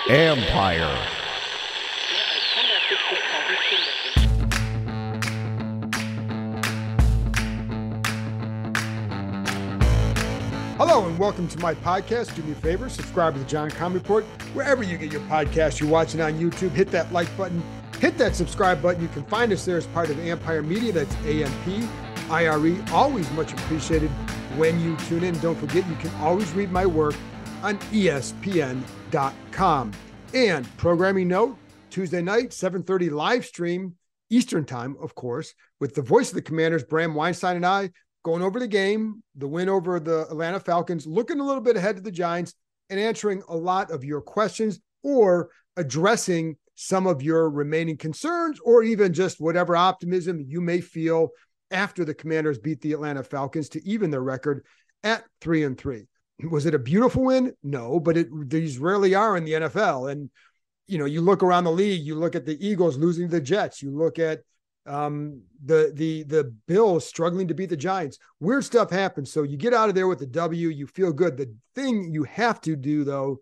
Empire. Hello and welcome to my podcast. Do me a favor, subscribe to the John Com Report. Wherever you get your podcast, you're watching on YouTube, hit that like button, hit that subscribe button. You can find us there as part of Empire Media. That's AMPIRE. Always much appreciated when you tune in. Don't forget, you can always read my work on ESPN.com. And programming note, Tuesday night, 7:30 live stream, Eastern time, of course, with the voice of the Commanders, Bram Weinstein and I, going over the game, the win over the Atlanta Falcons, looking a little bit ahead of the Giants and answering a lot of your questions or addressing some of your remaining concerns or even just whatever optimism you may feel after the Commanders beat the Atlanta Falcons to even their record at 3-3. Was it a beautiful win? No, but these rarely are in the NFL. And, you know, you look around the league, you look at the Eagles losing to the Jets, you look at the Bills struggling to beat the Giants. Weird stuff happens. So you get out of there with a W, you feel good. The thing you have to do, though,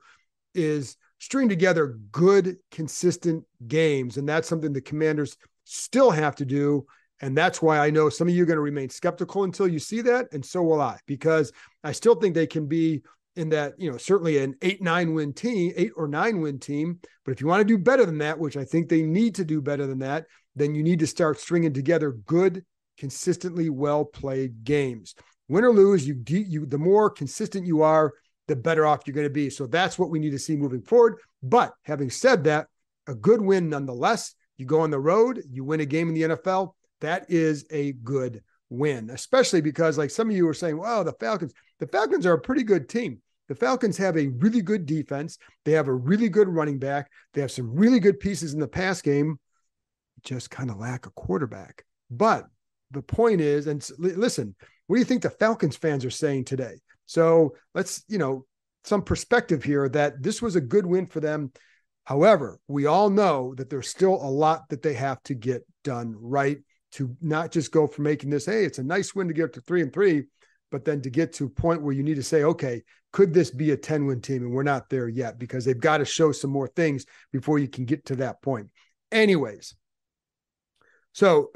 is string together good, consistent games. And that's something the Commanders still have to do. And that's why I know some of you are going to remain skeptical until you see that. And so will I, because I still think they can be in that, you know, certainly an 8 or 9 win team. But if you want to do better than that, which I think they need to do better than that, then you need to start stringing together good, consistently well-played games. Win or lose, the more consistent you are, the better off you're going to be. So that's what we need to see moving forward. But having said that, a good win nonetheless. You go on the road, you win a game in the NFL, that is a good win, especially because, like some of you were saying, well, the Falcons are a pretty good team. The Falcons have a really good defense. They have a really good running back. They have some really good pieces in the pass game. Just kind of lack a quarterback. But the point is, and listen, what do you think the Falcons fans are saying today? So let's, some perspective here that this was a good win for them. However, we all know that there's still a lot that they have to get done right to not just go from making this, hey, it's a nice win to get up to 3-3, but then to get to a point where you need to say, okay, could this be a 10-win team? And we're not there yet because they've got to show some more things before you can get to that point. Anyways, so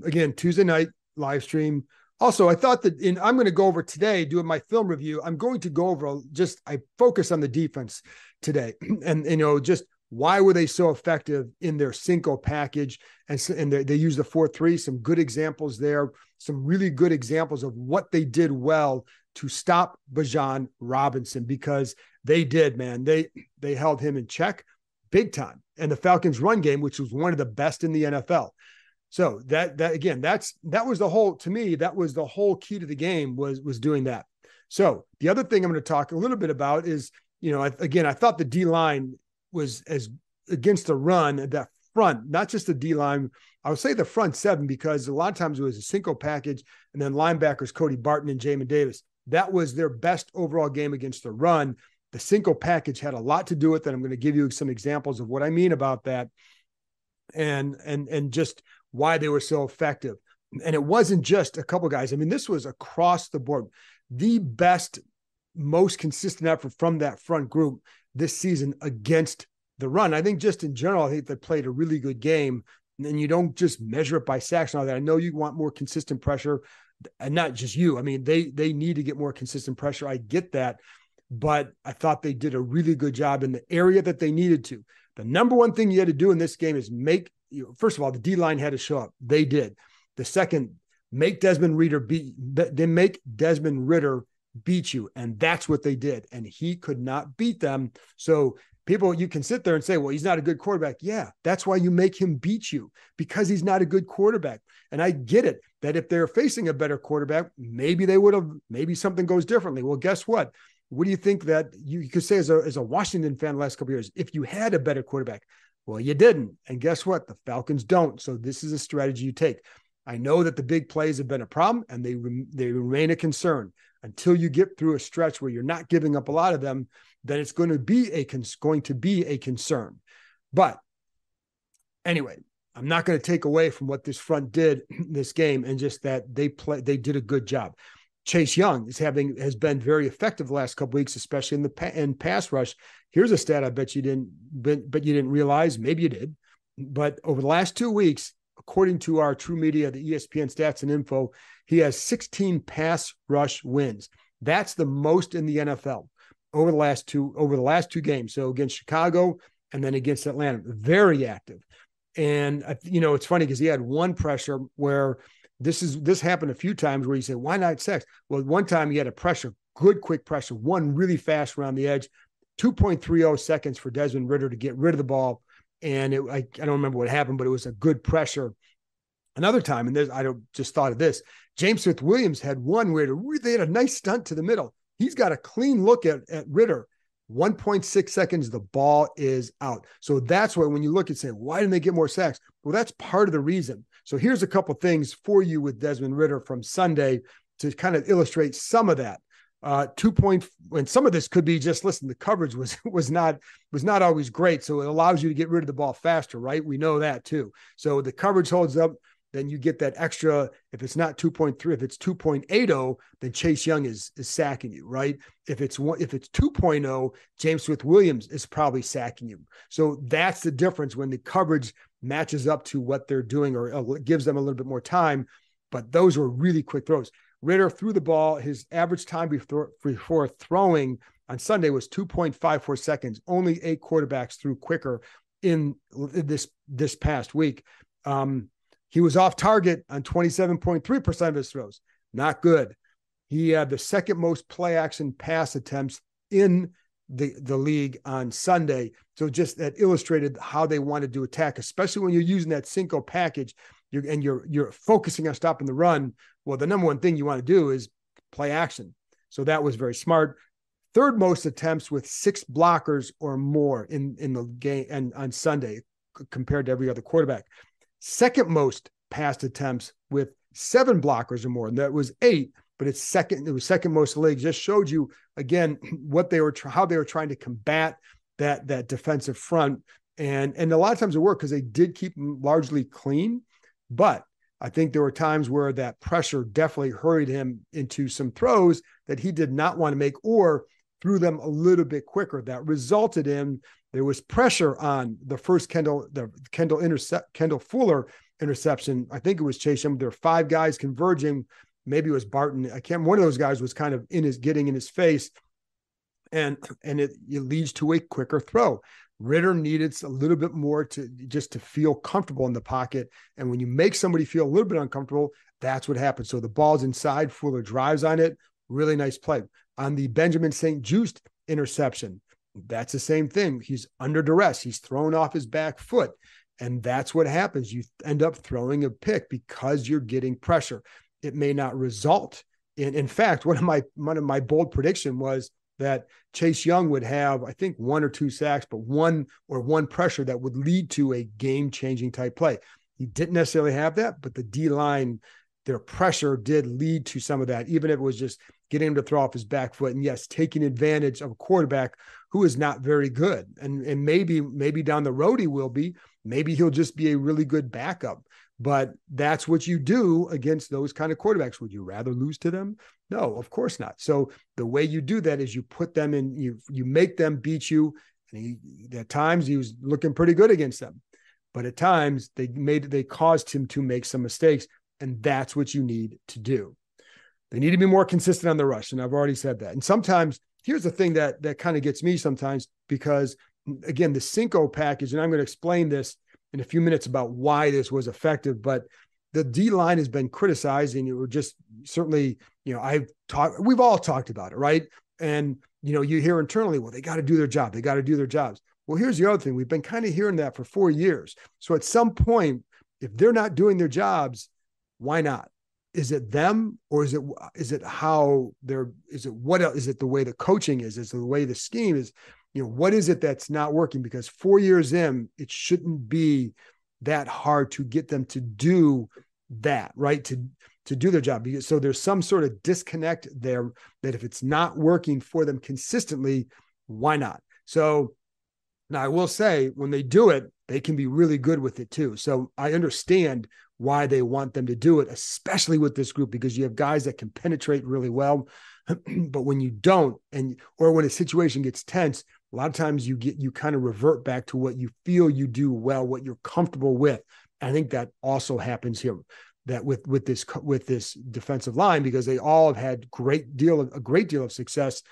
again, Tuesday night live stream. Also, I thought that I'm going to go over today, doing my film review. I'm going to go over I focus on the defense today and, just why were they so effective in their Cinco package? And they use the 4-3, some good examples there, some really good examples of what they did well to stop Bijan Robinson, because they did, man. They held him in check big time. And the Falcons run game, which was one of the best in the NFL. So that was the whole, to me, that was the whole key to the game was doing that. So the other thing I'm going to talk a little bit about is, I thought the D-line was as against the run, that front, not just the D-line. I would say the front seven, because a lot of times it was a Cinco package and then linebackers, Cody Barton and Jamin Davis. That was their best overall game against the run. The Cinco package had a lot to do with it. I'm going to give you some examples of what I mean about that and just why they were so effective. And it wasn't just a couple guys. I mean, this was across the board. The best, most consistent effort from that front group this season against the run. I think just in general, I think they played a really good game. And you don't just measure it by sacks and all that. I know you want more consistent pressure, and not just you. I mean, they need to get more consistent pressure. I get that. But I thought they did a really good job in the area that they needed to. The number one thing you had to do in this game is first of all, the D-line had to show up. They did. The second, make Desmond Ridder beat you. And that's what they did. And he could not beat them. So people, you can sit there and say, well, he's not a good quarterback. Yeah, that's why you make him beat you, because he's not a good quarterback. And I get it that if they're facing a better quarterback, maybe something goes differently. Well, guess what? What do you think that you could say as a Washington fan the last couple of years, if you had a better quarterback? Well, you didn't. And guess what? The Falcons don't. So this is a strategy you take. I know that the big plays have been a problem and they remain a concern until you get through a stretch where you're not giving up a lot of them. Then it's going to be a concern. But anyway, I'm not going to take away from what this front did in this game, and just that they did a good job. Chase Young has been very effective the last couple of weeks, especially in pass rush. Here's a stat I bet you didn't realize. Maybe you did, but over the last 2 weeks, according to our True Media, the ESPN stats and info, he has 16 pass rush wins. That's the most in the NFL over the last two games. So against Chicago and then against Atlanta, very active. And it's funny because he had one pressure where this happened a few times where you say, why not sacks? Well, one time he had a pressure, good quick pressure, one really fast around the edge, 2.30 seconds for Desmond Ridder to get rid of the ball. And I don't remember what happened, but it was a good pressure. Another time, and I just thought of this, James Smith-Williams had one where they had a nice stunt to the middle. He's got a clean look at Ridder. 1.6 seconds, the ball is out. So that's why when you look and say, why didn't they get more sacks? Well, that's part of the reason. So here's a couple things for you with Desmond Ridder from Sunday to kind of illustrate some of that. And some of this could be just, listen, the coverage was not always great. So it allows you to get rid of the ball faster, right? We know that too. So the coverage holds up, then you get that extra. If it's not 2.3, if it's 2.80, then Chase Young is sacking you, right? If it's 2.0, James Smith-Williams is probably sacking you. So that's the difference when the coverage matches up to what they're doing or gives them a little bit more time. But those were really quick throws. Ridder threw the ball. His average time before throwing on Sunday was 2.54 seconds. Only 8 quarterbacks threw quicker in this past week. He was off target on 27.3% of his throws. Not good. He had the second most play action pass attempts in the league on Sunday. So just that illustrated how they wanted to attack, especially when you're using that Cinco package you're focusing on stopping the run. Well, the number one thing you want to do is play action. So that was very smart. Third most attempts with 6 blockers or more in the game and on Sunday compared to every other quarterback. Second most pass attempts with 7 blockers or more, and that was 8. But it was second most in the league. Just showed you again how they were trying to combat that defensive front, and a lot of times it worked because they did keep them largely clean. But I think there were times where that pressure definitely hurried him into some throws that he did not want to make or threw them a little bit quicker. That resulted in there was pressure on the first Kendall Fuller interception. I think it was Chase Young. There were 5 guys converging. Maybe it was Barton. One of those guys was kind of getting in his face, and it leads to a quicker throw. Ridder needed a little bit more to feel comfortable in the pocket. And when you make somebody feel a little bit uncomfortable, that's what happens. So the ball's inside, Fuller drives on it. Really nice play. On the Benjamin St. Juste interception, that's the same thing. He's under duress. He's thrown off his back foot. And that's what happens. You end up throwing a pick because you're getting pressure. It may not result in fact, one of my bold prediction was that Chase Young would have, I think, 1 or 2 sacks, but one pressure that would lead to a game-changing type play. He didn't necessarily have that, but the D-line, their pressure did lead to some of that, even if it was just getting him to throw off his back foot. And yes, taking advantage of a quarterback who is not very good. And maybe down the road he will be. Maybe he'll just be a really good backup. But that's what you do against those kind of quarterbacks. Would you rather lose to them? No, of course not. So the way you do that is you put them in, you make them beat you. And at times he was looking pretty good against them, but at times they caused him to make some mistakes. And that's what you need to do. They need to be more consistent on the rush. And I've already said that. And sometimes here's the thing that kind of gets me sometimes, because again, the Cinco package, and I'm going to explain this in a few minutes about why this was effective, but the D line has been criticized, and it would just certainly, we've all talked about it, right? And, you hear internally, well, they got to do their job. They got to do their jobs. Well, here's the other thing. We've been kind of hearing that for 4 years. So at some point, if they're not doing their jobs, why not? Is it them, or is it how is it what else? Is it the way the coaching is? Is it the way the scheme is? What is it that's not working? Because 4 years in, it shouldn't be that hard to get them to do that, right? To do their job. So there's some sort of disconnect there that if it's not working for them consistently, why not? So now I will say when they do it, they can be really good with it too. So I understand why they want them to do it, especially with this group, because you have guys that can penetrate really well. But when you don't, or when a situation gets tense, a lot of times you kind of revert back to what you feel you do well, what you're comfortable with. I think that also happens here, that with this defensive line, because they all have had a great deal of success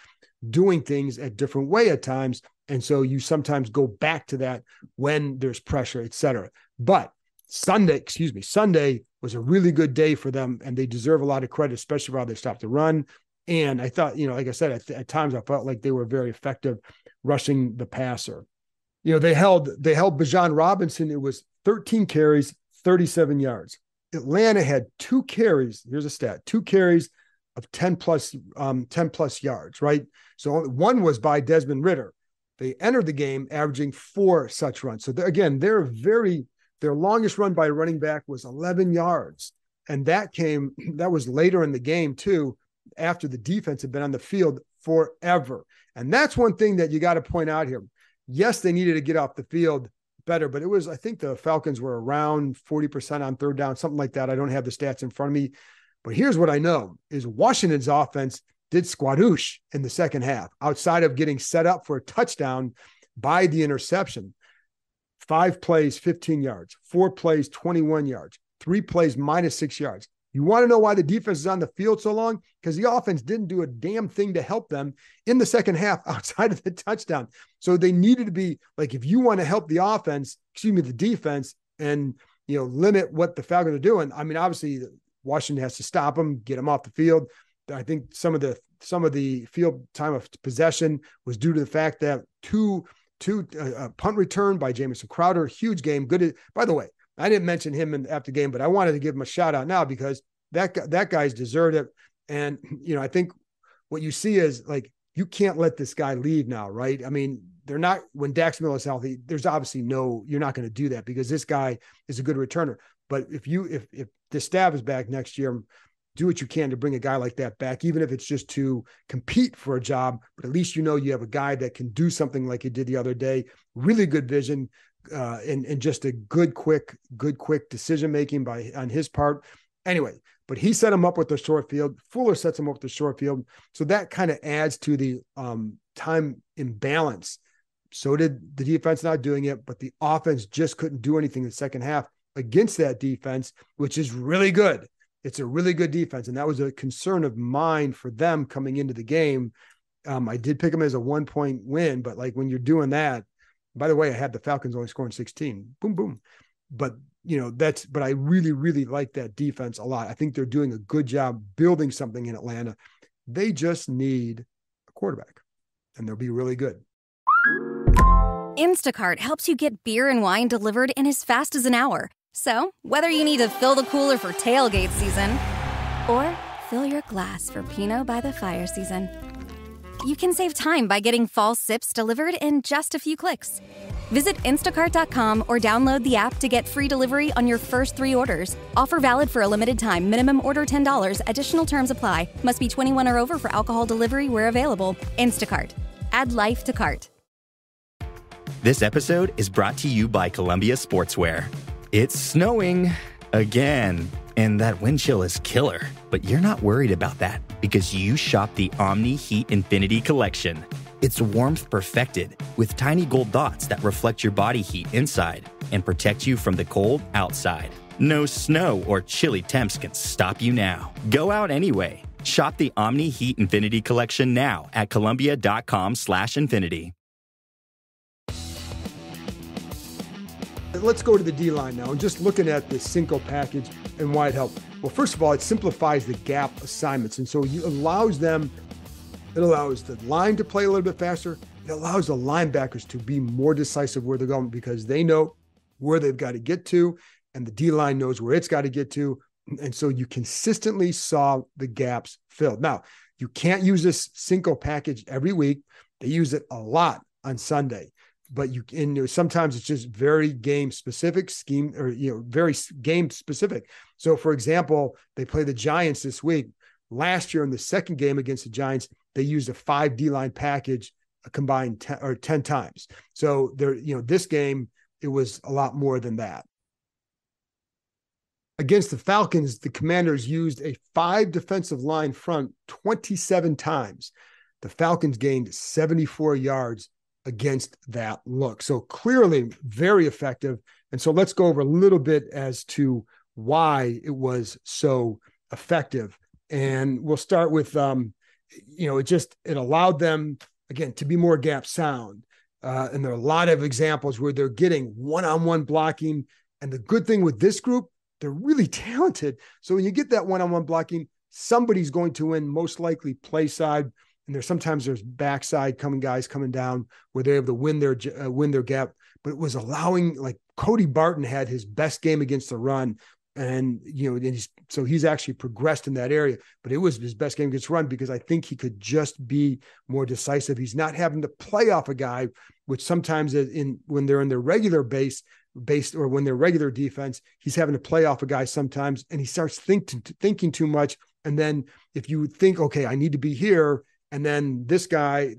doing things a different way at times. And so you sometimes go back to that when there's pressure, et cetera. But Sunday was a really good day for them, and they deserve a lot of credit, especially for how they stopped the run. And I thought, like I said, at times I felt like they were very effective rushing the passer. They held Bijan Robinson. It was 13 carries, 37 yards. Atlanta had 2 carries. Here's a stat: 2 carries of 10 plus yards, right? So one was by Desmond Ridder. They entered the game averaging 4 such runs. So their longest run by a running back was 11 yards. And that was later in the game too, after the defense had been on the field forever. And that's one thing that you got to point out here. Yes, they needed to get off the field better, but I think the Falcons were around 40% on third down, something like that. I don't have the stats in front of me, but here's what I know is Washington's offense did squadoosh in the second half, outside of getting set up for a touchdown by the interception. 5 plays, 15 yards, 4 plays, 21 yards, 3 plays, -6 yards. You want to know why the defense is on the field so long? Because the offense didn't do a damn thing to help them in the second half outside of the touchdown. So they needed to be like, if you want to help the defense, and, limit what the Falcons are doing. I mean, obviously Washington has to stop them, get them off the field. I think some of the field time of possession was due to the fact that two punt return by Jamison Crowder, huge game. Good. By the way, I didn't mention him after the game, but I wanted to give him a shout out now because that guy's deserved it. And, I think what you see is like, you can't let this guy leave now, right? I mean, when Dax Miller's healthy, there's obviously you're not going to do that because this guy is a good returner. But if the staff is back next year, do what you can to bring a guy like that back, even if it's just to compete for a job. But at least you have a guy that can do something like he did the other day. Really good vision, and just a good quick decision making on his part. Anyway, but he set him up with the short field. Fuller sets him up with the short field, so that kind of adds to the time imbalance. So did the defense not doing it, but the offense just couldn't do anything in the second half against that defense, which is really good. It's a really good defense, and that was a concern of mine for them coming into the game. I did pick them as a 1-point win, but like when you're doing that, by the way, I had the Falcons only scoring 16. Boom, boom. But but I really, really like that defense a lot. I think they're doing a good job building something in Atlanta. They just need a quarterback, and they'll be really good. Instacart helps you get beer and wine delivered in as fast as an hour. So, whether you need to fill the cooler for tailgate season or fill your glass for Pinot by the Fire season, you can save time by getting fall sips delivered in just a few clicks. Visit instacart.com or download the app to get free delivery on your first 3 orders. Offer valid for a limited time. Minimum order $10. Additional terms apply. Must be 21 or over for alcohol delivery where available. Instacart. Add life to cart. This episode is brought to you by Columbia Sportswear. It's snowing again, and that wind chill is killer. But you're not worried about that because you shop the Omni Heat Infinity Collection. It's warmth perfected with tiny gold dots that reflect your body heat inside and protect you from the cold outside. No snow or chilly temps can stop you now. Go out anyway. Shop the Omni Heat Infinity Collection now at Columbia.com/infinity. Let's go to the D-line now and just looking at the Cinco package and why it helped. Well, first of all, it simplifies the gap assignments. And so it allows the line to play a little bit faster. It allows the linebackers to be more decisive where they're going because they know where they've got to get to and the D-line knows where it's got to get to. And so you consistently saw the gaps filled. Now, you can't use this Cinco package every week. They use it a lot on Sunday. But sometimes it's just very game specific scheme or, very game specific. So for example, they play the Giants this week. Last year in the second game against the Giants, they used a 5 D-line package combined 10 times. So this game, it was a lot more than that. Against the Falcons, the Commanders used a 5 defensive line front 27 times. The Falcons gained 74 yards against that look. So clearly very effective. And so let's go over a little bit as to why it was so effective. And we'll start with, it allowed them, again, to be more gap sound. And there are a lot of examples where they're getting one-on-one blocking. And the good thing with this group, they're really talented. So when you get that one-on-one blocking, somebody's going to win, most likely play side. And there's backside guys coming down where they're able to win their gap. But it was allowing, like, Cody Barton had his best game against the run. And, he's actually progressed in that area, but it was his best game against run because I think he could just be more decisive. He's not having to play off a guy, which sometimes when they're in their regular base or when they're regular defense, he's having to play off a guy sometimes, and he starts thinking too much. And then if you think, okay, I need to be here, and then the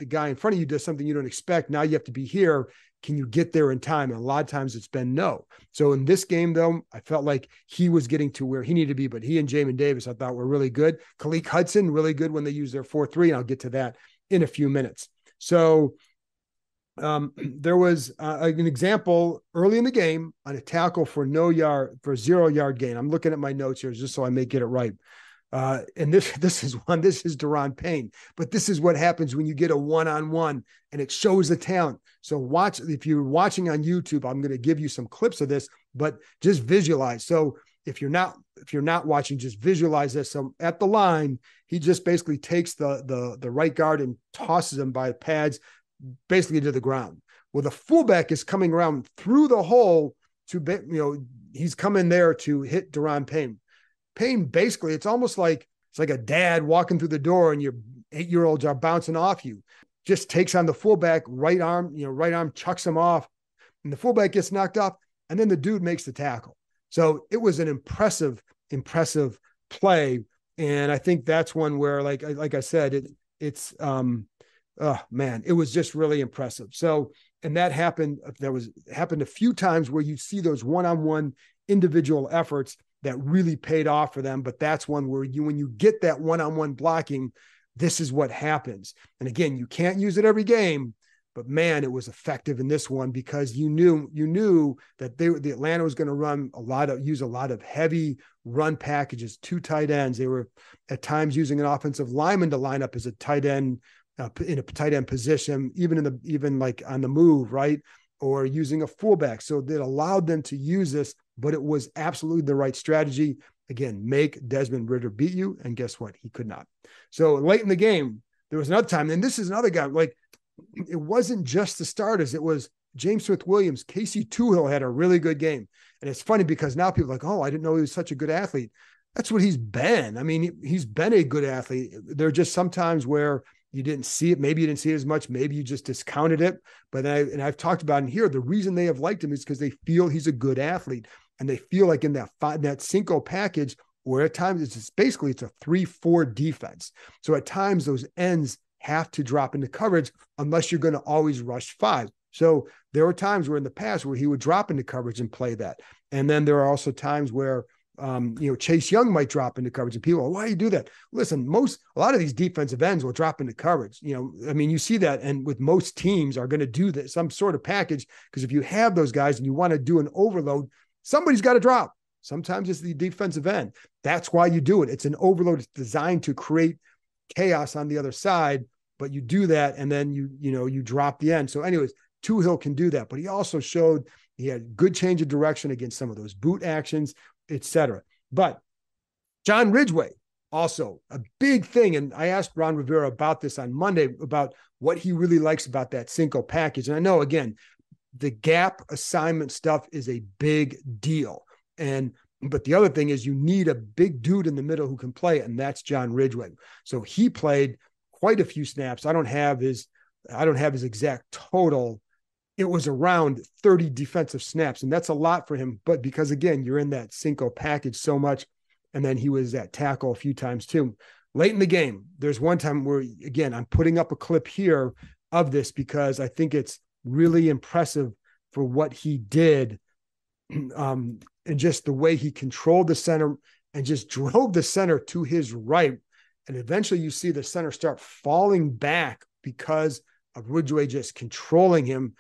guy in front of you does something you don't expect, now you have to be here. Can you get there in time? And a lot of times it's been no. So in this game, though, I felt like he was getting to where he needed to be, but he and Jamin Davis, I thought, were really good. Khaleke Hudson, really good when they use their 4-3, and I'll get to that in a few minutes. So there was an example early in the game on a tackle for a 0-yard gain. I'm looking at my notes here just so I may get it right. And this is Daron Payne, but this is what happens when you get a one-on-one, and it shows the talent. So if you're watching on YouTube, I'm going to give you some clips of this, but just visualize. So if you're not watching, just visualize this. So at the line, he just basically takes the right guard and tosses him by pads basically to the ground. Well, the fullback is coming around through the hole he's coming there to hit Daron Payne. Payne, basically, it's almost like a dad walking through the door and your 8-year-olds are bouncing off you. Just takes on the fullback, right arm chucks him off, and the fullback gets knocked off, and then the dude makes the tackle. So it was an impressive play, and I think that's one where, like I said, it was just really impressive. So, and that happened a few times where you see those one-on-one individual efforts that really paid off for them. But that's one where when you get that one-on-one blocking, this is what happens. And again, you can't use it every game, but man, it was effective in this one because you knew that the Atlanta was going to use a lot of heavy run packages, 2 tight ends. They were at times using an offensive lineman to line up as a tight end in a tight end position, even like on the move, right? Or using a fullback. So that allowed them to use this, but it was absolutely the right strategy. Again, make Desmond Ridder beat you. And guess what? He could not. So late in the game, there was another time, and this is another guy, like, it wasn't just the starters. It was James Smith-Williams. Casey Toohill had a really good game. And it's funny because now people are like, oh, I didn't know he was such a good athlete. That's what he's been. I mean, he's been a good athlete. There are just some times where you didn't see it. Maybe you didn't see it as much. Maybe you just discounted it. But I've talked about in here, the reason they have liked him is because they feel he's a good athlete. And they feel like in that Cinco package, where at times it's a 3-4 defense. So at times those ends have to drop into coverage unless you're going to always rush 5. So there were times where in the past where he would drop into coverage and play that. And then there are also times where Chase Young might drop into coverage and people are, why do you do that? Listen, a lot of these defensive ends will drop into coverage. You see that. And with most teams are going to do that, some sort of package, because if you have those guys and you want to do an overload, somebody's got to drop. Sometimes it's the defensive end. That's why you do it. It's an overload. It's designed to create chaos on the other side, but you do that. And then you drop the end. So anyways, Toohill can do that, but he also showed he had good change of direction against some of those boot actions, etc. But John Ridgeway, also a big thing. And I asked Ron Rivera about this on Monday, about what he really likes about that Cinco package. And I know, again, the gap assignment stuff is a big deal. But the other thing is you need a big dude in the middle who can play, and that's John Ridgeway. So he played quite a few snaps. I don't have his exact total. It was around 30 defensive snaps, and that's a lot for him. But because, again, you're in that Cinco package so much, and then he was at tackle a few times too. Late in the game, there's one time where, again, I'm putting up a clip here of this because I think it's really impressive for what he did. and just the way he controlled the center and just drove the center to his right. And eventually you see the center start falling back because of Ridgeway just controlling him,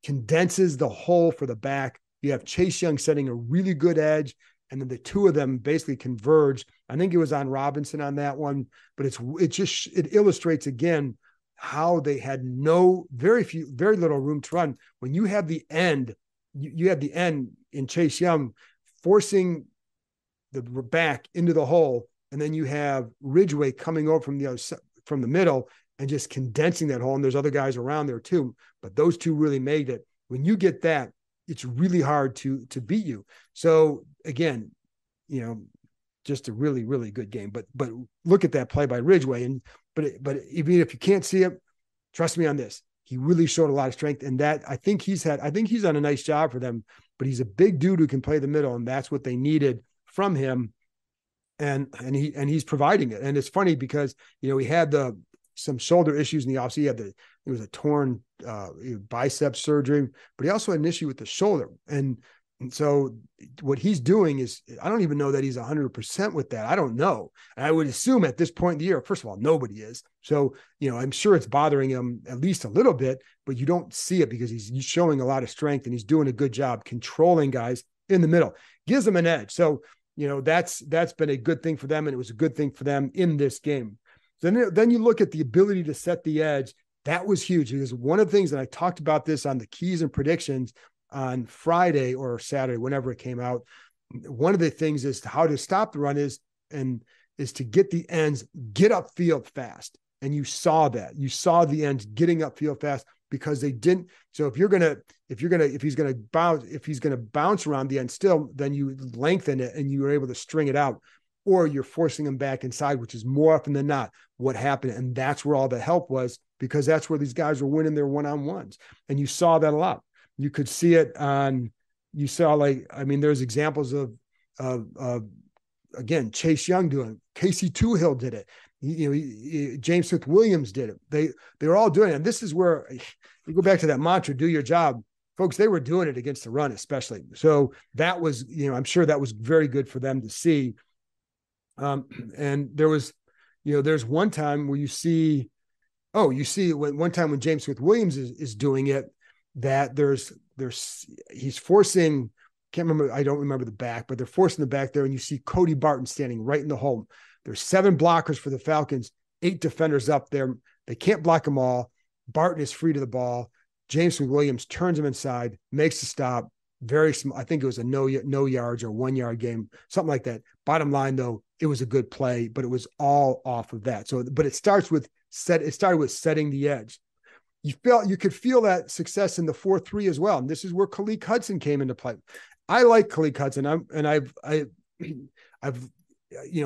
condenses the hole for the back. You have Chase Young setting a really good edge, and then the two of them basically converge. I think it was on Robinson on that one, but it illustrates again how they had very little room to run. When you have the end, you have the end in Chase Young forcing the back into the hole, and then you have Ridgeway coming over from the middle and just condensing that hole. And there's other guys around there too, but those two really made it. When you get that, it's really hard to beat you. So again, just a really, really good game. But look at that play by Ridgeway, but even if you can't see it, trust me on this. He really showed a lot of strength, and that I think he's done a nice job for them. But he's a big dude who can play the middle, and that's what they needed from him. And he's providing it. And it's funny because he had some shoulder issues in the offseason. It was a torn bicep surgery, but he also had an issue with the shoulder. And so what he's doing is, I don't even know that he's 100% with that. I don't know. And I would assume at this point in the year, first of all, nobody is. So, I'm sure it's bothering him at least a little bit, but you don't see it because he's showing a lot of strength and he's doing a good job controlling guys in the middle, gives them an edge. So, that's been a good thing for them. And it was a good thing for them in this game. Then you look at the ability to set the edge. That was huge because one of the things, and I talked about this on the keys and predictions on Friday or Saturday, whenever it came out, one of the things is how to stop the run is to get the ends, get upfield fast. And you saw that. You saw the ends getting upfield fast because they didn't. So if he's going to bounce around the end still, then you lengthen it and you are able to string it out, or you're forcing them back inside, which is more often than not what happened. And that's where all the help was, because that's where these guys were winning their one-on-ones. And you saw that a lot. You could see it there's examples of again, Chase Young doing it. Casey Toohill did it. James Smith-Williams did it. They were all doing it. And this is where you go back to that mantra, do your job. Folks, they were doing it against the run, especially. So that was, I'm sure that was very good for them to see. And there was, there's one time where you see one time when James Smith-Williams is doing it, that he's forcing, I don't remember the back, but they're forcing the back there, and you see Cody Barton standing right in the hole. There's 7 blockers for the Falcons, 8 defenders up there. They can't block them all. Barton is free to the ball. James Williams turns him inside, makes the stop. Very small. I think it was a no yards or 1 yard game, something like that. Bottom line, though, it was a good play, but it was all off of that. So, but it started with setting the edge. You could feel that success in the 4-3 as well. And this is where Khaleke Hudson came into play. I like Khaleke Hudson.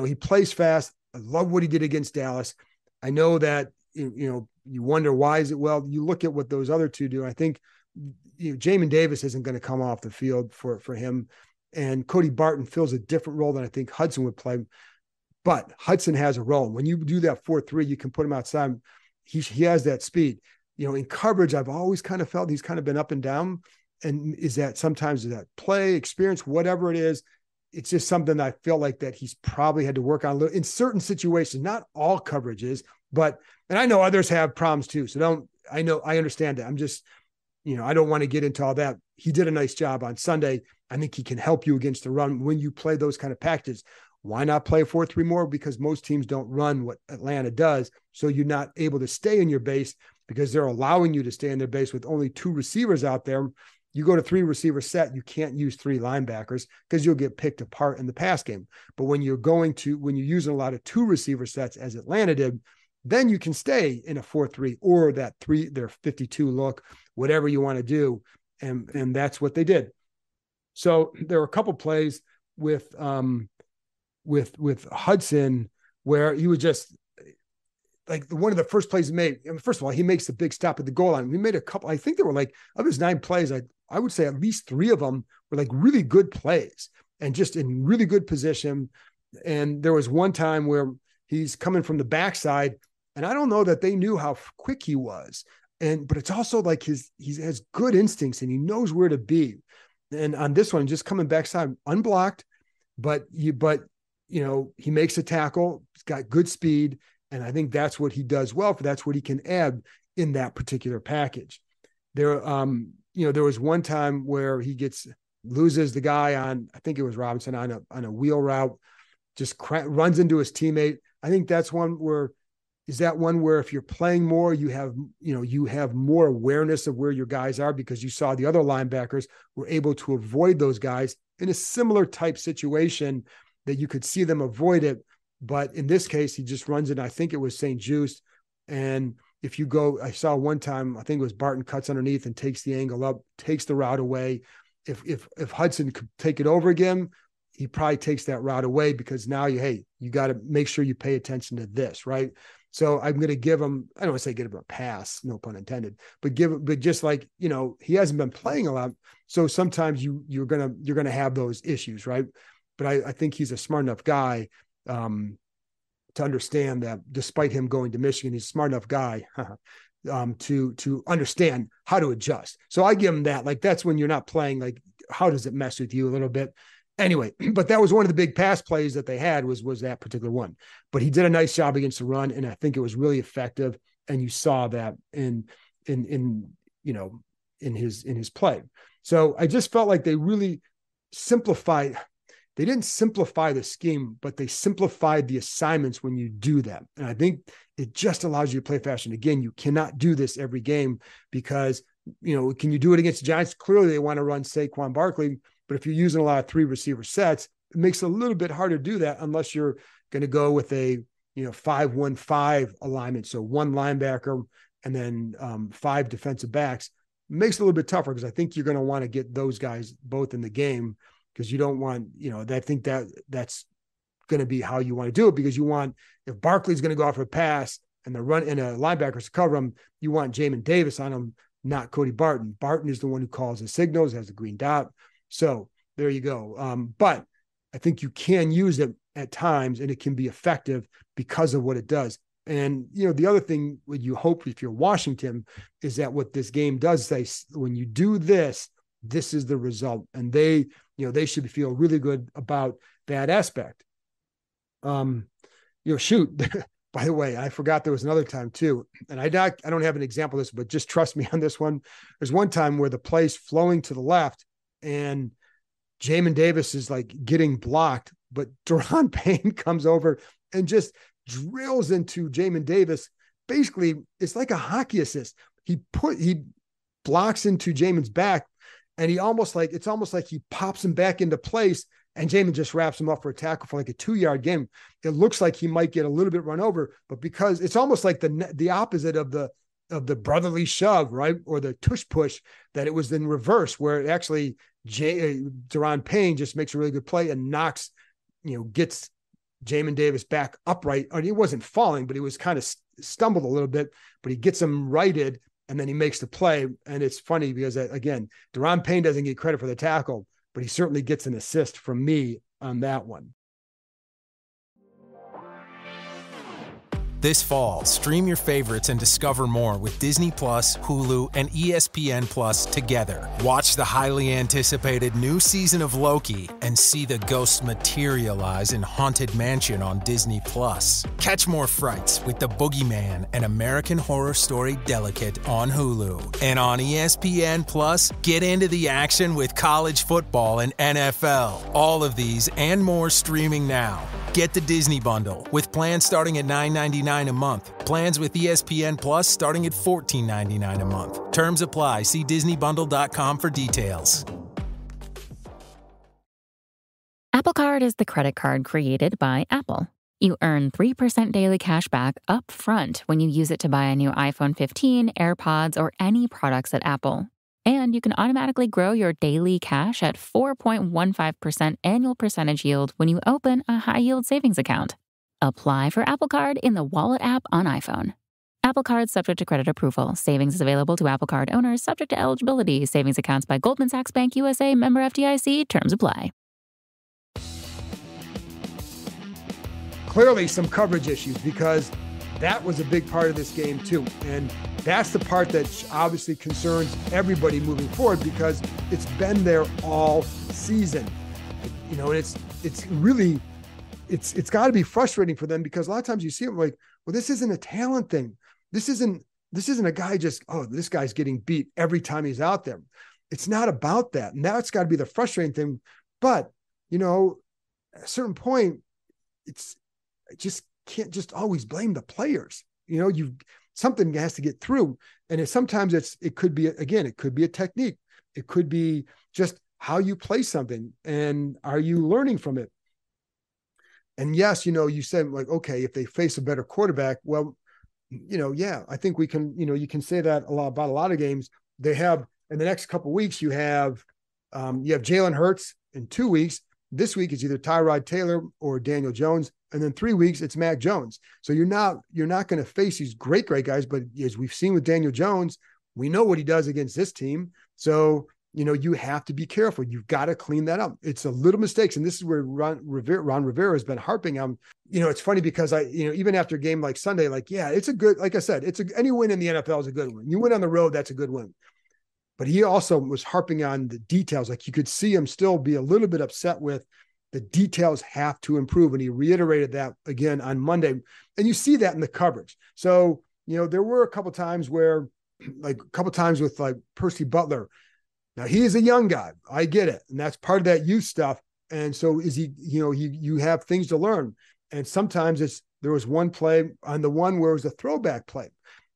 He plays fast. I love what he did against Dallas. I know that, you wonder why is it? Well, you look at what those other two do. I think, Jamin Davis isn't going to come off the field for him. And Cody Barton fills a different role than I think Hudson would play. But Hudson has a role. When you do that 4-3, you can put him outside. He has that speed. In coverage, I've always kind of felt he's kind of been up and down. And sometimes is that play, experience, whatever it is, it's just something I feel like that he's probably had to work on a little in certain situations, not all coverages, and I know others have problems too. So I understand that. I'm just, I don't want to get into all that. He did a nice job on Sunday. I think he can help you against the run when you play those kind of packages. Why not play 4-3 more? Because most teams don't run what Atlanta does. So you're not able to stay in your base because they're allowing you to stay in their base with only 2 receivers out there. You go to 3 receiver set, you can't use 3 linebackers because you'll get picked apart in the pass game. But when you're using a lot of 2 receiver sets as Atlanta did, then you can stay in a 4-3 or that their 52 look, whatever you want to do. And that's what they did. So there were a couple plays with Hudson where he was just like one of the first plays he made. First of all, he makes the big stop at the goal line. We made a couple, I think there were of his 9 plays, I would say at least 3 of them were really good plays and just in really good position. And there was one time where he's coming from the backside, and I don't know that they knew how quick he was. But it's also he has good instincts and he knows where to be. And on this one, just coming backside, unblocked, but he makes a tackle. He's got good speed. And I think that's what he does well. That's what he can add in that particular package. There was one time where he loses the guy on, I think it was Robinson, on a wheel route, just runs into his teammate. I think that's one where if you're playing more, you have more awareness of where your guys are, because you saw the other linebackers were able to avoid those guys in a similar type situation that you could see them avoid it. But in this case, he just runs it. I think it was St. Juste. And if you go, I saw one time, I think it was Barton cuts underneath and takes the angle up, takes the route away. If Hudson could take it over again, he probably takes that route away, because now you got to make sure you pay attention to this, right? So I'm going to give him, I don't want to say give him a pass, no pun intended, but just like, he hasn't been playing a lot. So sometimes you're going to have those issues, right? But I think he's a smart enough guy to understand that despite him going to Michigan, he's a smart enough guy to understand how to adjust. So I give him that. Like, that's when you're not playing, like, how does it mess with you a little bit? Anyway, but that was one of the big pass plays that they had was that particular one. But he did a nice job against the run, and I think it was really effective. And you saw that in his play. So I just felt like they really simplified. They didn't simplify the scheme, but they simplified the assignments when you do that. And I think it just allows you to play faster. And again, you cannot do this every game, because, can you do it against the Giants? Clearly they want to run Saquon Barkley, but if you're using a lot of 3 receiver sets, it makes it a little bit harder to do that unless you're going to go with a 5-1-5 alignment. So 1 linebacker and then 5 defensive backs. It makes it a little bit tougher, because I think you're going to want to get those guys both in the game, because you don't want, I think that's going to be how you want to do it, because you want, if Barkley's going to go off a pass and the run and a linebackers to cover him, you want Jamin Davis on him, not Cody Barton. Barton is the one who calls the signals, has a green dot. So there you go. But I think you can use it at times, and it can be effective because of what it does. And, the other thing what you hope if you're Washington is that what this game does say, when you do this, this is the result. And they should feel really good about that aspect. By the way, I forgot there was another time too. And I don't have an example of this, but just trust me on this one. There's one time where the play's flowing to the left and Jamin Davis is like getting blocked, but Daron Payne comes over and just drills into Jamin Davis. Basically, it's like a hockey assist. He blocks into Jamin's back, and it's almost like he pops him back into place, and Jamin just wraps him up for a tackle for like a 2-yard gain. It looks like he might get a little bit run over, but because it's almost like the opposite of the brotherly shove, right? Or the tush push, that it was in reverse, where it actually Daron Payne just makes a really good play and knocks, gets Jamin Davis back upright. I mean, he wasn't falling, but he was kind of stumbled a little bit, but he gets him righted, and then he makes the play. And it's funny because, again, Daron Payne doesn't get credit for the tackle, but he certainly gets an assist from me on that one. This fall, stream your favorites and discover more with Disney Plus, Hulu, and ESPN Plus together. Watch the highly anticipated new season of Loki and see the ghosts materialize in Haunted Mansion on Disney Plus. Catch more frights with The Boogeyman and American Horror Story Delicate on Hulu. And on ESPN Plus, get into the action with college football and NFL. All of these and more streaming now. Get the Disney Bundle with plans starting at $9.99 a month. Plans with ESPN Plus starting at $14.99 a month. Terms apply. See DisneyBundle.com for details. Apple Card is the credit card created by Apple. You earn 3% daily cash back up front when you use it to buy a new iPhone 15, AirPods, or any products at Apple. And you can automatically grow your daily cash at 4.15% annual percentage yield when you open a high-yield savings account. Apply for Apple Card in the Wallet app on iPhone. Apple Card subject to credit approval. Savings is available to Apple Card owners subject to eligibility. Savings accounts by Goldman Sachs Bank USA, member FDIC. Terms apply. Clearly some coverage issues, because that was a big part of this game too. And that's the part that obviously concerns everybody moving forward, because it's been there all season. You know, and it's really, it's got to be frustrating for them, because a lot of times you see them like, well, this isn't a talent thing. This isn't a guy just, oh, this guy's getting beat every time he's out there. It's not about that. And that's got to be the frustrating thing. But, you know, at a certain point, it just can't just always blame the players. You know, something has to get through. And sometimes it could be a technique. It could be just how you play something, and are you learning from it? And yes, you know, you said like, okay, if they face a better quarterback, well, you know, yeah, I think we can, you know, you can say that about a lot of games. They have, in the next couple of weeks, you have Jalen Hurts in 2 weeks. This week is either Tyrod Taylor or Daniel Jones. And then 3 weeks, it's Mac Jones. So you're not going to face these great guys, but as we've seen with Daniel Jones, we know what he does against this team. So, you know, you have to be careful. You've got to clean that up. It's a little mistakes. And this is where Ron Rivera has been harping on. You know, it's funny because even after a game like Sunday, like, yeah, it's a good, like I said, any win in the NFL is a good win. You win on the road, that's a good win. But he also was harping on the details. Like, you could see him still be a little bit upset with the details have to improve. And he reiterated that again on Monday. And you see that in the coverage. So, you know, there were a couple times with like Percy Butler. Now, he is a young guy. I get it. And that's part of that youth stuff. And so you have things to learn. And sometimes there was one play on the one where it was a throwback play.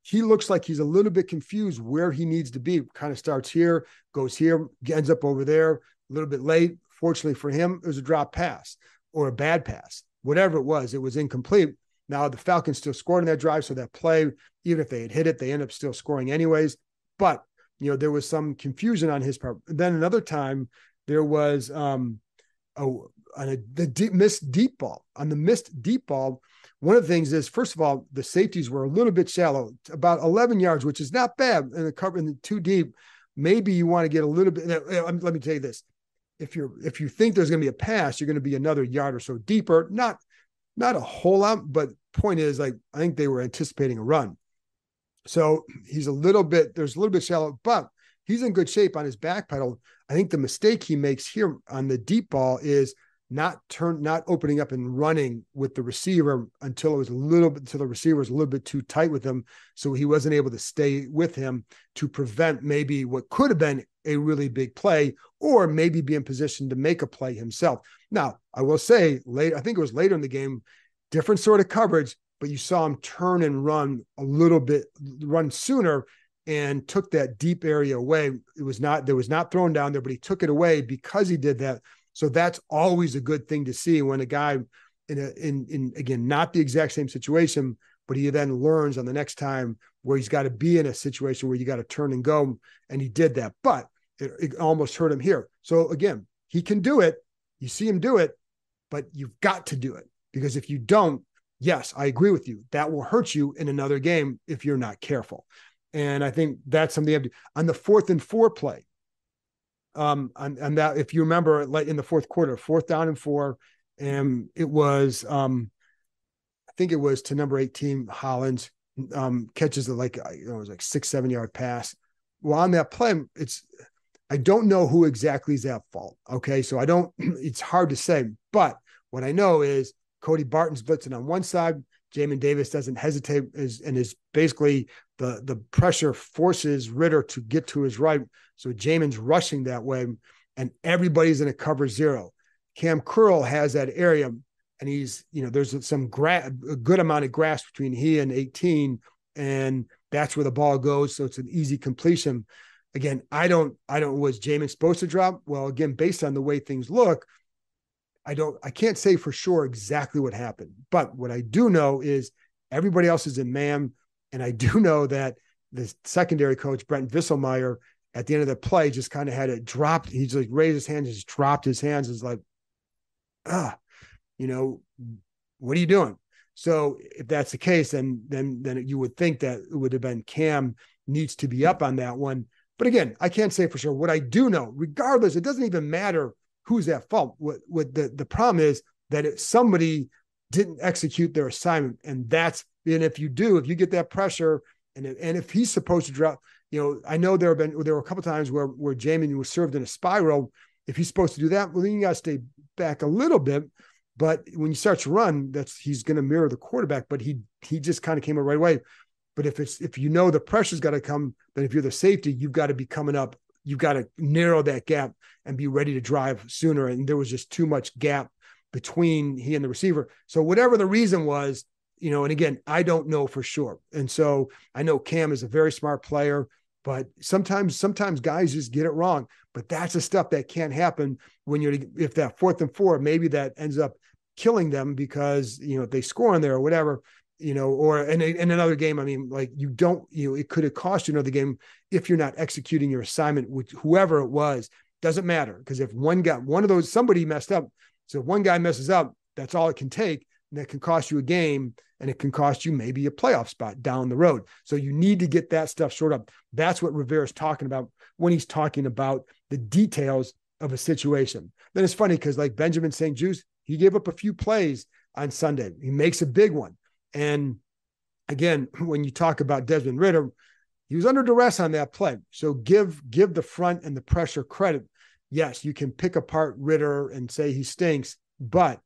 He looks like he's a little bit confused where he needs to be. Kind of starts here, goes here, ends up over there, a little bit late. Fortunately for him, it was a drop pass or a bad pass. Whatever it was incomplete. Now, the Falcons still scored in that drive. So that play, even if they had hit it, they end up still scoring anyways. But, you know, there was some confusion on his part. And then another time there was missed deep ball. On the missed deep ball, one of the things is, first of all, the safeties were a little bit shallow, about 11 yards, which is not bad in the cover in the too deep. Maybe you want to get a little bit. Let me tell you this. If you think there's going to be a pass, you're going to be another yard or so deeper. Not a whole lot, but point is, like, I think they were anticipating a run. So there's a little bit shallow, but he's in good shape on his back pedal. I think the mistake he makes here on the deep ball is not opening up and running with the receiver until the receiver was a little bit too tight with him. So he wasn't able to stay with him to prevent maybe what could have been a really big play, or maybe be in position to make a play himself. Now, I will say I think it was later in the game, different sort of coverage, but you saw him turn and run sooner and took that deep area away. There was not thrown down there, but he took it away because he did that. So that's always a good thing to see when a guy in again, not the exact same situation, but he then learns on the next time where he's got to be in a situation where you got to turn and go. And he did that, but it almost hurt him here. So again, he can do it. You see him do it, but you've got to do it, because if you don't, yes, I agree with you. That will hurt you in another game if you're not careful. And I think that's something you have to do. On the 4th and 4 play, on that, if you remember, like in the fourth quarter, 4th down and 4, and it was, I think it was to number 18, Hollins, catches it like, it was like 6-7 yard pass. Well, on that play, I don't know who exactly is at fault. Okay. So it's hard to say, but what I know is Cody Barton's blitzing on one side. Jamin Davis doesn't hesitate and is basically the pressure forces Ritter to get to his right. So Jamin's rushing that way, and everybody's in a cover 0. Cam Curl has that area, and he's, there's some a good amount of grass between he and 18, and that's where the ball goes. So it's an easy completion. Again, I don't, was Jamin supposed to drop? Well, again, based on the way things look, I can't say for sure exactly what happened, but what I do know is everybody else is in man. And I do know that the secondary coach, Brent Visselmeyer, at the end of the play, just kind of had it dropped. He just raised his hands, just dropped his hands. It's like, what are you doing? So if that's the case, then you would think that it would have been Cam needs to be up on that one. But again, I can't say for sure. What I do know, regardless, it doesn't even matter who's at fault. What the problem is that somebody didn't execute their assignment, and that's And if you get that pressure, and if he's supposed to drop, I know there were a couple of times where Jamin was served in a spiral. If he's supposed to do that, well, then you got to stay back a little bit. But when you start to run, he's going to mirror the quarterback. But he just kind of came up right away. But if the pressure's got to come, then if you're the safety, you've got to be coming up. You've got to narrow that gap and be ready to drive sooner. And there was just too much gap between he and the receiver. So whatever the reason was, and again, I don't know for sure. And so I know Cam is a very smart player, but sometimes guys just get it wrong. But that's the stuff that can't happen if that 4th and 4, maybe that ends up killing them because, if they score in there or whatever, or in another game, I mean, like it could have cost you another game if you're not executing your assignment with whoever it was. Doesn't matter, because if somebody messed up. So if one guy messes up, that's all it can take. And that can cost you a game, and it can cost you maybe a playoff spot down the road. So you need to get that stuff sorted up. That's what Rivera's talking about when he's talking about the details of a situation. Then it's funny because like Benjamin St-Juste, he gave up a few plays on Sunday. He makes a big one. And again, when you talk about Desmond Ridder, he was under duress on that play. So give the front and the pressure credit. Yes, you can pick apart Ridder and say he stinks, but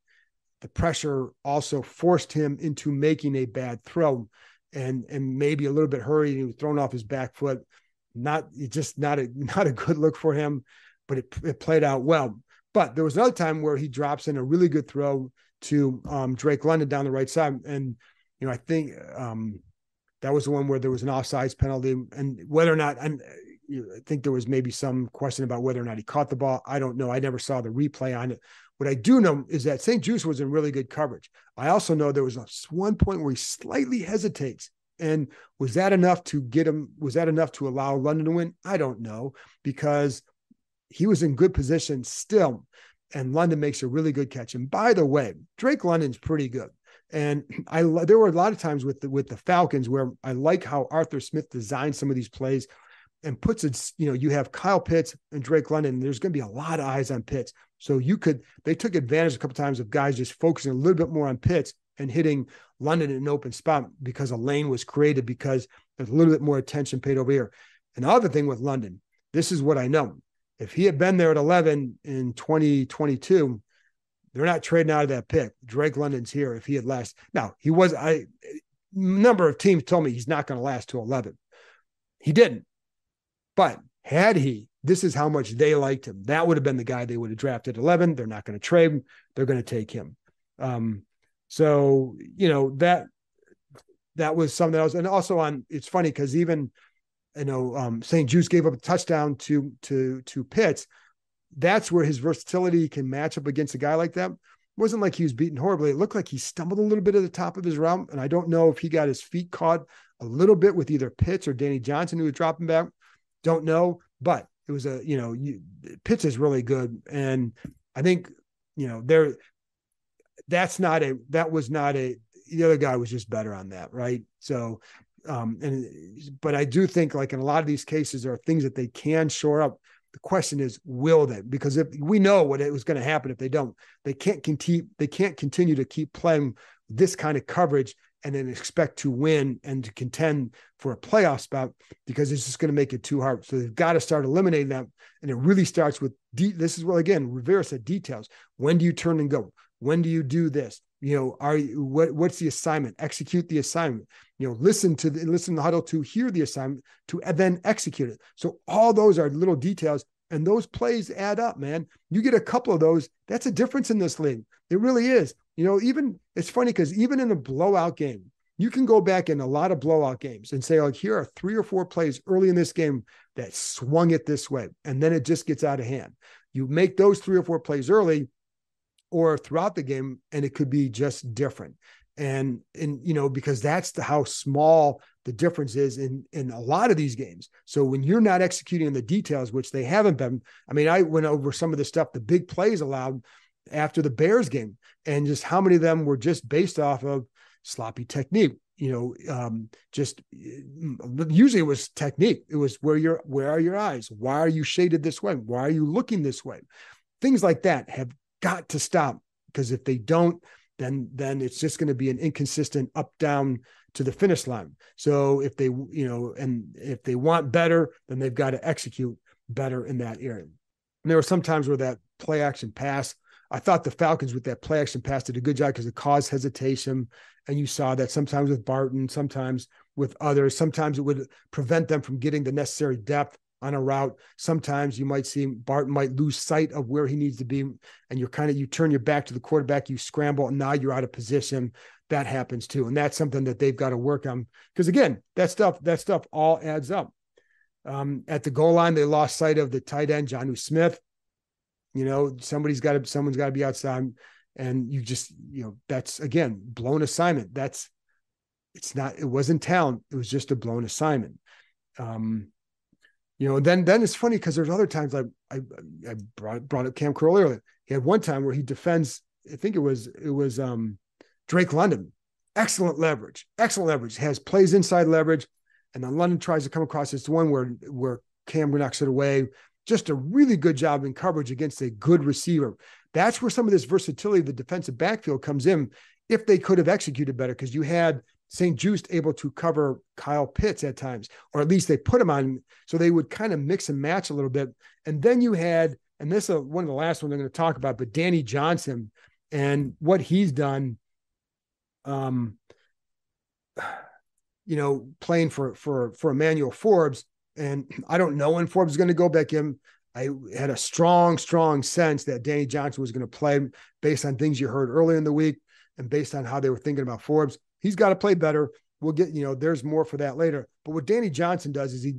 the pressure also forced him into making a bad throw and maybe a little bit hurried. He was thrown off his back foot. Not a good look for him, but it played out well. But there was another time where he drops in a really good throw to Drake London down the right side. And, I think that was the one where there was an offsides penalty, and whether or not, and I think there was maybe some question about whether or not he caught the ball. I don't know. I never saw the replay on it. What I do know is that St-Juste was in really good coverage. I also know there was one point where he slightly hesitates. And was that enough to get him? Was that enough to allow London to win? I don't know, because he was in good position still, and London makes a really good catch. And by the way, Drake London's pretty good. And there were a lot of times with the Falcons where I like how Arthur Smith designed some of these plays and puts it, you have Kyle Pitts and Drake London, and there's going to be a lot of eyes on Pitts. So they took advantage a couple of times of guys just focusing a little bit more on Pitts and hitting London in an open spot because a lane was created, because there's a little bit more attention paid over here. And the other thing with London, this is what I know. If he had been there at 11 in 2022, they're not trading out of that pick. Drake London's here if he had last. Now, a number of teams told me he's not going to last to 11. He didn't. But had he, this is how much they liked him. That would have been the guy they would have drafted at 11. They're not going to trade him. They're going to take him. So, that was something else. And also it's funny because even, St-Juste gave up a touchdown to Pitts. That's where his versatility can match up against a guy like that. It wasn't like he was beaten horribly. It looked like he stumbled a little bit at the top of his route. And I don't know if he got his feet caught a little bit with either Pitts or Danny Johnson, who was dropping back. Don't know, but it was Pitts is really good. And I think, the other guy was just better on that. Right. So, but I do think, like in a lot of these cases, there are things that they can shore up. The question is, will they? Because if we know what it was going to happen if they don't, they can't continue to keep playing this kind of coverage and then expect to win and to contend for a playoff spot, because it's just going to make it too hard. So they've got to start eliminating them. And it really starts with, this is what, again, Rivera said, details. When do you turn and go? When do you do this? What's the assignment? Execute the assignment. Listen to the huddle to hear the assignment, to then execute it. So all those are little details, and those plays add up, man. You get a couple of those, that's a difference in this league. It really is. Even it's funny because even in a blowout game, you can go back in a lot of blowout games and say, like, here are 3 or 4 plays early in this game that swung it this way, and then it just gets out of hand. You make those 3 or 4 plays early or throughout the game, and it could be just different. And because that's how small the difference is in a lot of these games. So when you're not executing on the details, which they haven't been, I went over some of the stuff, the big plays allowed after the Bears game, and just how many of them were just based off of sloppy technique. Just usually it was technique. It was where are your eyes? Why are you shaded this way? Why are you looking this way? Things like that have got to stop, because if they don't, then it's just going to be an inconsistent up-down to the finish line. So if they, and if they want better, then they've got to execute better in that area. And there were some times where that play action pass, I thought the Falcons with that play action pass did a good job because it caused hesitation. And you saw that sometimes with Barton, sometimes with others, sometimes it would prevent them from getting the necessary depth on a route. Sometimes you might see Barton might lose sight of where he needs to be. And you turn your back to the quarterback, you scramble, and now you're out of position. That happens too. And that's something that they've got to work on. Because again, that stuff all adds up. At the goal line, they lost sight of the tight end, Jonnu Smith. Someone's got to be outside. And that's again, blown assignment. It wasn't talent. It was just a blown assignment. Then it's funny because there's other times I brought up Cam Curl earlier. He had one time where he defends, I think it was Drake London. Excellent leverage, has plays inside leverage. And then London tries to come across this one where Cam knocks it away. Just a really good job in coverage against a good receiver. That's where some of this versatility of the defensive backfield comes in. If they could have executed better, because you had St. Juste able to cover Kyle Pitts at times, or at least they put him on, so they would kind of mix and match a little bit. And then you had, and this is one of the last ones I'm going to talk about, but Danny Johnson and what he's done, playing for Emmanuel Forbes. And I don't know when Forbes is going to go back in. I had a strong sense that Danny Johnson was going to play based on things you heard earlier in the week and based on how they were thinking about Forbes. He's got to play better. We'll get, there's more for that later. But what Danny Johnson does is he,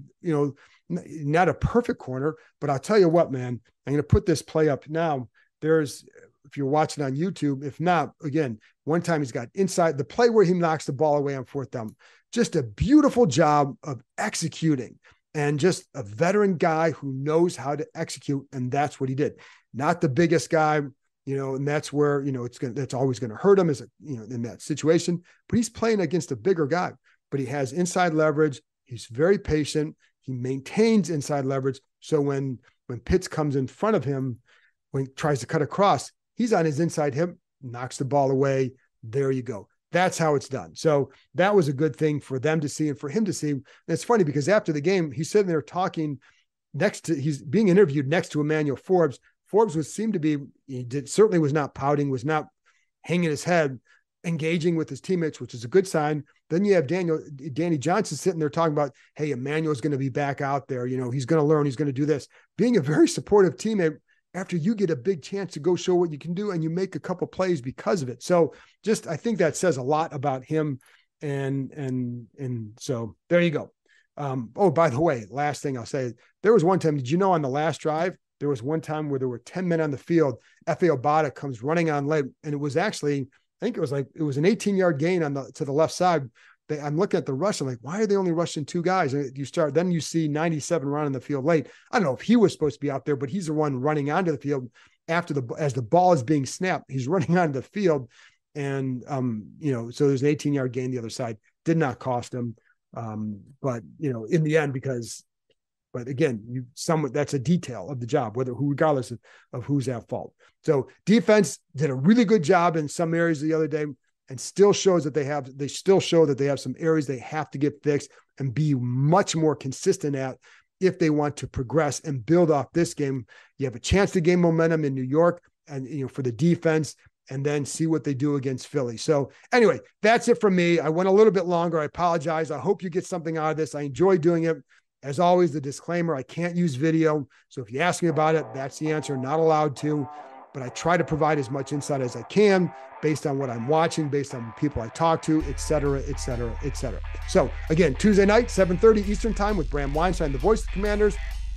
not a perfect corner, but I'll tell you what, man, I'm going to put this play up now. If you're watching on YouTube, if not, again, one time he's got inside the play where he knocks the ball away on fourth down. Just a beautiful job of executing. And just a veteran guy who knows how to execute. And that's what he did. Not the biggest guy, and that's where, that's always going to hurt him in that situation, but he's playing against a bigger guy, but he has inside leverage. He's very patient. He maintains inside leverage. So when Pitts comes in front of him, when he tries to cut across, he's on his inside hip, knocks the ball away. There you go. That's how it's done. So that was a good thing for them to see and for him to see. And it's funny because after the game, he's sitting there talking he's being interviewed next to Emmanuel Forbes. Forbes certainly was not pouting, was not hanging his head, engaging with his teammates, which is a good sign. Then you have Danny Johnson sitting there talking about, hey, Emmanuel's going to be back out there. He's going to learn, he's going to do this. Being a very supportive teammate after you get a big chance to go show what you can do and you make a couple plays because of it. So I think that says a lot about him. And so there you go. By the way, last thing I'll say, there was one time, did you know on the last drive, there was one time where there were 10 men on the field. F.A. Obata comes running on late. And it was actually, I think it was an 18-yard gain to the left side. I'm looking at the rush. I'm like, why are they only rushing two guys? And then you see 97 running the field late. I don't know if he was supposed to be out there, but he's the one running onto the field as the ball is being snapped. He's running onto the field. And, so there's an 18-yard gain the other side. Did not cost him. But in the end, but again, that's a detail of the job, regardless of who's at fault. So defense did a really good job in some areas the other day. And still shows that they have some areas they have to get fixed and be much more consistent at if they want to progress and build off this game. You have a chance to gain momentum in New York and, for the defense, and then see what they do against Philly. So anyway, that's it from me. I went a little bit longer. I apologize. I hope you get something out of this. I enjoy doing it. As always, the disclaimer, I can't use video. So if you ask me about it, that's the answer. Not allowed to. But I try to provide as much insight as I can based on what I'm watching, based on people I talk to, et cetera, et cetera, et cetera. So again, Tuesday night, 7:30 Eastern time with Bram Weinstein, the voice of the Commanders.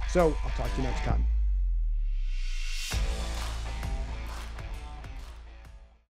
So I'll talk to you next time.